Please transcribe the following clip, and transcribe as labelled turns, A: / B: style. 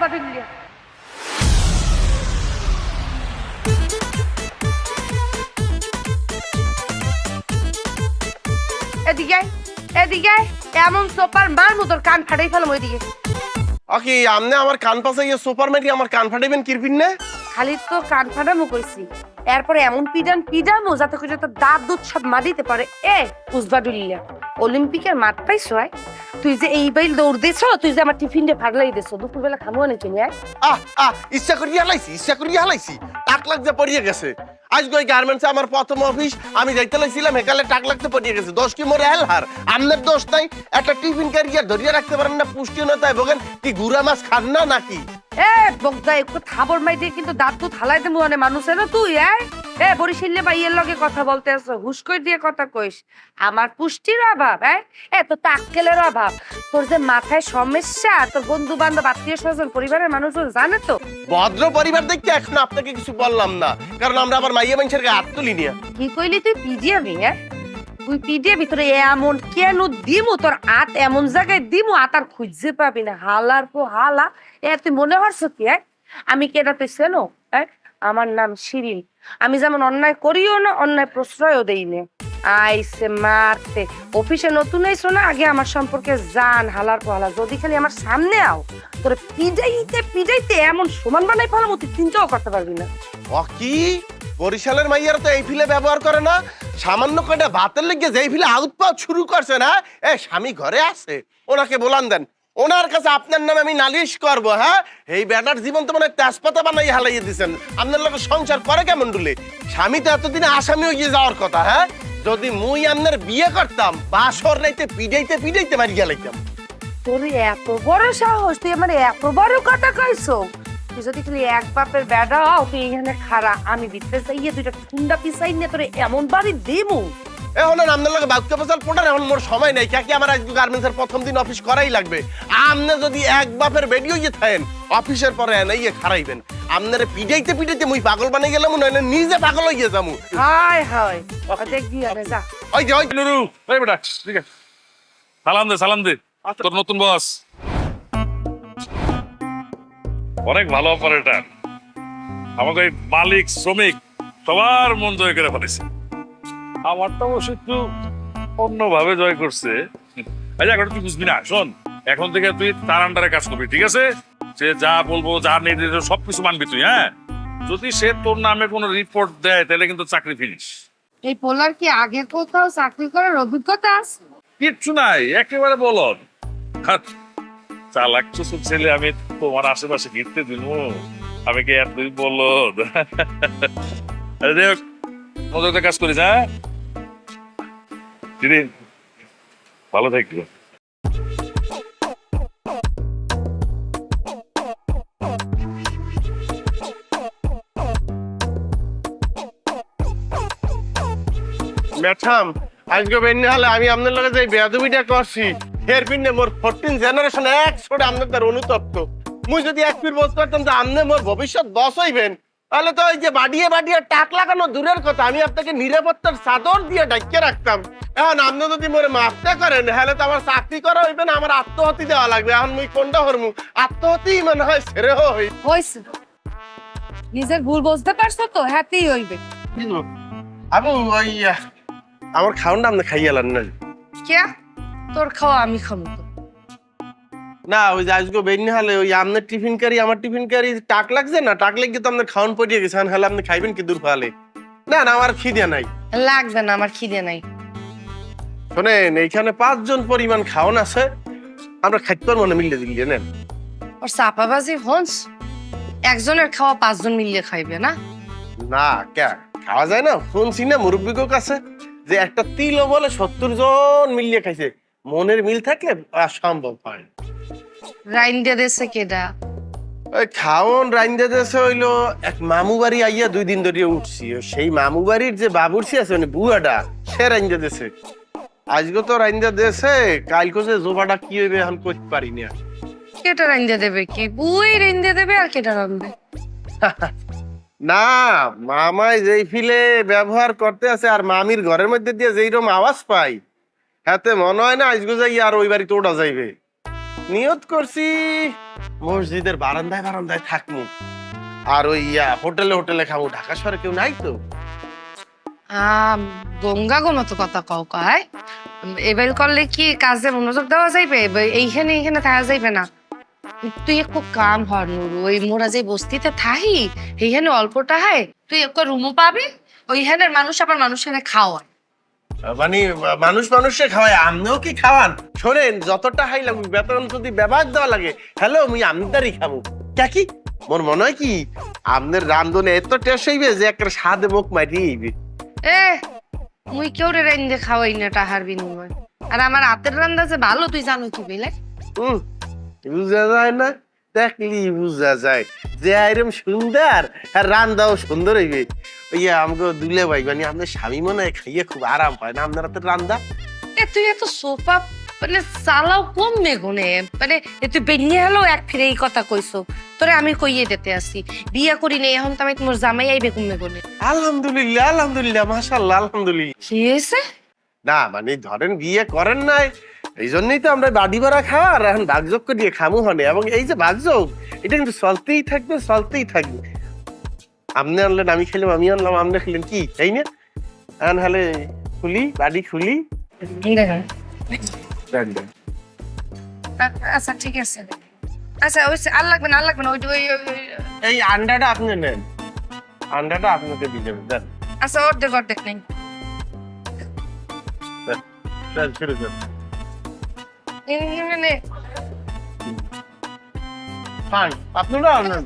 A: উজবা দিল্লিয়া। এদিকে এদিকে এমন সোপার মার মতোর কান ফাটাই ফেলাম ওইদিকে।
B: আকি আমনে আমার কান পাশাইয়া সুপার মেটি আমার কান ফাটাইবেন কিরপিন না?
A: খালি তো কান ফাটামো কইছি, এরপরে এমন পিডামো যাতে করে তোর দাঁত দুধ সব মারিতে পারে। এ উজবা দিল্লিয়া, অলিম্পিকের মাঠ পাইছো? তুই যে এই বাইল দৌড় দিছ, তুই যে আমার টিফিনটা ফাটলাই দিছ, দুপুরবেলা খামো না তুমি?
B: ইচ্ছা করিয়া হালাইছি টাক লাগতে পড়িয়ে গেছে। আজ ওই গার্মেন্টসে আমার প্রথম অফিস, আমি যাইতে লাইছিলাম হেকালে টাক লাগতে পড়িয়ে গেছে। দোষ কি মোরে হেলহার? আমনের দোষ নাই? একটা টিফিন ক্যারিয়ার ধরিয়ে রাখতে পারেন না, পুষ্টিহীনতায় ভোগেন। কি গুড়া মাছ খান না নাকি?
A: এ বগদা একটু থাবর মাই দিয়ে কিন্তু দাঁত দুধ হালাই দেবো মানে মানুষের তুই। এ বরিশিল্লে ভাইয়ের লগে কথা বলতে আসো, হুশ করে দিয়ে কথা কইস। আমার পুষ্টির অভাব? এ তো তাক্কেলের অভাব। তোর যে মাথায় সমস্যা, তোর বন্ধু বান্ধব আত্মীয় স্বজন পরিবারের মানুষজন জানে তো।
B: ভদ্র পরিবার দেখতে এখন আপনাকে কিছু বললাম না, কারণ আমরা আবার মাইয়া মানুষের গায়ে হাত তুলি নিয়া।
A: কি কইলি তুই? পিডিয়াবি? তুই পিডিয়া ভিতরে এমন কেন দিমু তোর আত এমন জায়গায় দিমু আতার খুঁজে পাবি না। হালার পো হালা। তুই মনে হচ্ছে কি আমি কেটা তুই চেনো? আমার নাম শিরিন। আমি যেমন অন্যায় করিও না, অন্যায় প্রশ্রয়ও দেই না। আইসে মারতে অফিসে নতুন আইসো না, আগে আমার সম্পর্কে জান। হালার পো হালা, যদি খালি আমার সামনে আও তোর পিজাইতে এমন সমান বানাই ফেলাম, তুই চিন্তাও করতে পারবি না।
B: ও কি বরিশালের মাইয়ারা তো এই ফিলে ব্যবহার করে না? সামান্য কয়টা ভাতের লেগে যেই ফিলে আউটপাউট শুরু করছে না, স্বামী ঘরে আছে, ওনাকে বলান দেন। ওনার কাছে আপনার নামে আমি নালিশ করবো। হ্যাঁ, এই বেটার জীবন তো মানে তেজপাতা বানাই হালাইয়ে দিচ্ছেন। আপনার লোক সংসার করে কেমন ডুলে? স্বামী তো এতদিনে আসামি হয়ে যাওয়ার কথা। হ্যাঁ, যদি মুই আপনার বিয়ে করতাম, বাসর নাইতে পিডাইতে মারি গেলাইতাম।
A: তোর এত বড় সাহস, তুই আমার এত বড় কথা কইছো? তুই যদি খালি এক বাপের বেড়া হও, তুই এখানে খাড়া, আমি ভিতরে যাইয়ে দুইটা ঠুন্ডা পিছাই নিয়ে তোরে এমন বাড়ি দেবো।
B: এখন আপনার লোক বাক্য পেশাল পোটার এখন মোর সময় নেই। কাকি আমার আজকে গার্মেন্টসের প্রথম দিন অফিস করাই লাগবে। আপনি যদি এক বাপের বেডিও ইয়ে থাকেন, অফিসের পরে এনে খারাইবেন। আপনারে পিডাইতে মুই পাগল বানাই গেলাম, নইলে নিজে পাগল হইয়া যামু।
A: হায় হায়, দেখবি আরে যা।
B: ওই যে ওই
C: নুরু, এই বেটা, ঠিক আছে। সালাম দে। তোর নতুন বস অনেক ভালো অপারেটর। আমাকে ওই মালিক শ্রমিক সবার মন জয় করে ফেলেছে। আমারটা অবশ্য একটু অন্যভাবে জয় করছে। আচ্ছা, এখন তুই বুঝবি না, শোন, এখন থেকে তুই তার আন্ডারে কাজ করবি, ঠিক আছে? সে যা বলবো, যা নির্দেশ, সবকিছু মানবি তুই। হ্যাঁ, যদি সে তোর নামে কোনো রিপোর্ট দেয়, তাহলে কিন্তু চাকরি ফিনিশ।
A: এই পোলার কি আগে কোথাও চাকরি করার অভিজ্ঞতা আছে?
C: কিচ্ছু নাই, একেবারে বলদ। চালাক চুচুর ছেলে আমি তোমার আশেপাশে ঘিরতে দিব? আমি কি এতই বলদ? দেখ, মজাতে কাজ করিস। হ্যাঁ দিদি, ভালো থাকবো।
B: ম্যাডাম, আজকে বেন্নি হলে আমি আপনার লগে যে বেয়াদবিটা করছি, এর পিনে মোর 14 জেনারেশন একসাথে আপনার তার অনুতপ্ত। মুই যদি এক ফির বলতে পারতাম যে আপনি মোর ভবিষ্যৎ বস হইবেন, তাহলে তো ওই যে বাড়িয়ে টাক লাগানো দূরের কথা, আমি আপনাকে নিরাপত্তার চাদর দিয়ে ডাইকে রাখতাম। এখন আপনি যদি মোরে মাফটা করেন, তাহলে তো আমার চাকরি করা হইবে না, আমার আত্মহতি দেওয়া লাগবে। এখন মুই কোনটা হরমু? আত্মহতি মনে হয় ছেড়ে
A: হইছে। নিজের ভুল বুঝতে পারছো তো? হ্যাঁতেই হইবে।
B: আমি ওই আমার খাওয়ানটা আপনি খাইয়ালেন না?
A: কে? তোর খাওয়া আমি খাবো তো?
B: না, ওই যে আজকে বেরিয়ে হলে ওই আপনার টিফিন কারি আমার টিফিন কারি টাক লাগছে না, টাক লেগে তো আপনার খাওয়ান পড়িয়ে গেছে। হলে আপনি খাইবেন কি দূর ফালে? না না, আমার খিদে নাই।
A: লাগবে না, আমার খিদে নাই।
B: শোনেন, এইখানে 5 জন পরিমাণ খাওয়ান আছে, আমরা খাইতে পারবো না, মিলিয়ে দিল্লি নেন।
A: ওর চাপাবাজি হন্স, একজনের খাওয়া 5 জন মিলিয়ে খাইবে না?
B: না, কে খাওয়া যায় না? শুনছি না মুরব্বীর কাছে যে একটা তিলও বলে 70 জন মিলিয়ে খাইছে। মনের মিল থাকলে সম্ভব হয়।
A: রাইন্দা দেশে কেডা?
B: ওই খাওন রাইন্দা দেশে হইলো এক মামু বাড়ি আইয়া 2 দিন ধরে উঠছি। সেই মামু বাড়ির যে বাবুর্চি আছে মানে বুয়াটা, সে রাইন্দা দেশে। আজকে তো রাইন্দা দেশে, কালকে যে জোবাটা কি হইবে এখন কইতে পারি না।
A: কেটা রাইন্দা দেবে? কি বুই রাইন্দা দেবে আর কেটা রান্দবে?
B: না, মামাই যেই ফিলে ব্যবহার করতে আছে আর মামির ঘরের মধ্যে দিয়ে যেইরকম আওয়াজ পাই, হাতে মনে হয় না আজকে যাই আর ওই বাড়িতে ওটা যাইবে। নিয়ত করছি মসজিদের বারান্দায় বারান্দায় থাকবো, আর ওই হোটেলে হোটেলে খাবো। ঢাকা শহরে কেউ নাই তো।
A: গঙ্গা গো মতো কথা কও কয়, এবার করলে কি কাজে মনোযোগ দেওয়া যাইবে? এইখানে এইখানে থাকা যাইবে না। তুই একটু কাম হর নুরু, ওই মোরা যে বস্তিতে থাহি এইখানে অল্পটা হয়, তুই একটু রুমও পাবি, ওইখানের মানুষ আবার মানুষের খাওয়ায়।
B: মানে মানুষ মানুষে খাওয়ায়, আমনেও কি খাওয়ান? শোনেন, যতটা হাই লাগবে বেতন যদি ব্যবহার দেওয়া লাগে, হ্যালো আমি আমদারি খাবো কি। মোর মনে হয় কি আপনার রান্ধনে এত টেস্ট হইবে যে একটা স্বাদে মুখ মারিয়ে।
A: এ মুই কেউ রে রাইন্দে খাওয়াই না টাহার বিনিময়, আর আমার হাতের রান্না যে ভালো তুই জানো কি বলে।
B: বুঝা যায় না? দেখলি বুঝা যায় যে আইরম সুন্দর আর রান্দাও সুন্দর হইবে। ওইয়া আমাকে দুলে ভাই মানে আপনার স্বামী মনে হয় খাইয়ে খুব আরাম পায় না আপনার হাতের রান্দা।
A: তুই এত সোফা মানে চালাও কম মেগুনে, মানে তুই বেরিয়ে হলো এক ফিরে এই কথা কইছো, তোরে আমি কইয়ে দিতে আসি বিয়া করি নেই এখন তো আমি তোমার জামাই আইবে কম মেগুনে।
B: আলহামদুলিল্লাহ আলহামদুলিল্লাহ মাশাআল্লাহ আলহামদুলিল্লাহ।
A: কি হয়েছে?
B: না মানে ধরেন বিয়ে করেন নাই, এই জন্যই তো আমরা বাড়ি ভাড়া খাওয়া আর এখন ভাগযোগ দিয়ে খামু হনে, এবং এই যে ভাগযোগ এটা কিন্তু চলতেই থাকবে চলতেই থাকবে। আপনি আনলেন আমি খেলাম, আমি আনলাম আপনি খেলেন, কি তাই না? আন হলে খুলি বাড়ি খুলি।
A: আচ্ছা ঠিক আছে, আচ্ছা ওই আর লাগবে না আর লাগবে না,
B: এই আন্ডাটা আপনি নেন, আন্ডাটা আপনাকে দিয়ে দেবেন। দেন
A: আচ্ছা অর্ধেক অর্ধেক নেই।
B: দেন শুরু করেন।
A: নে
B: ফাইন আপনারা আনেন।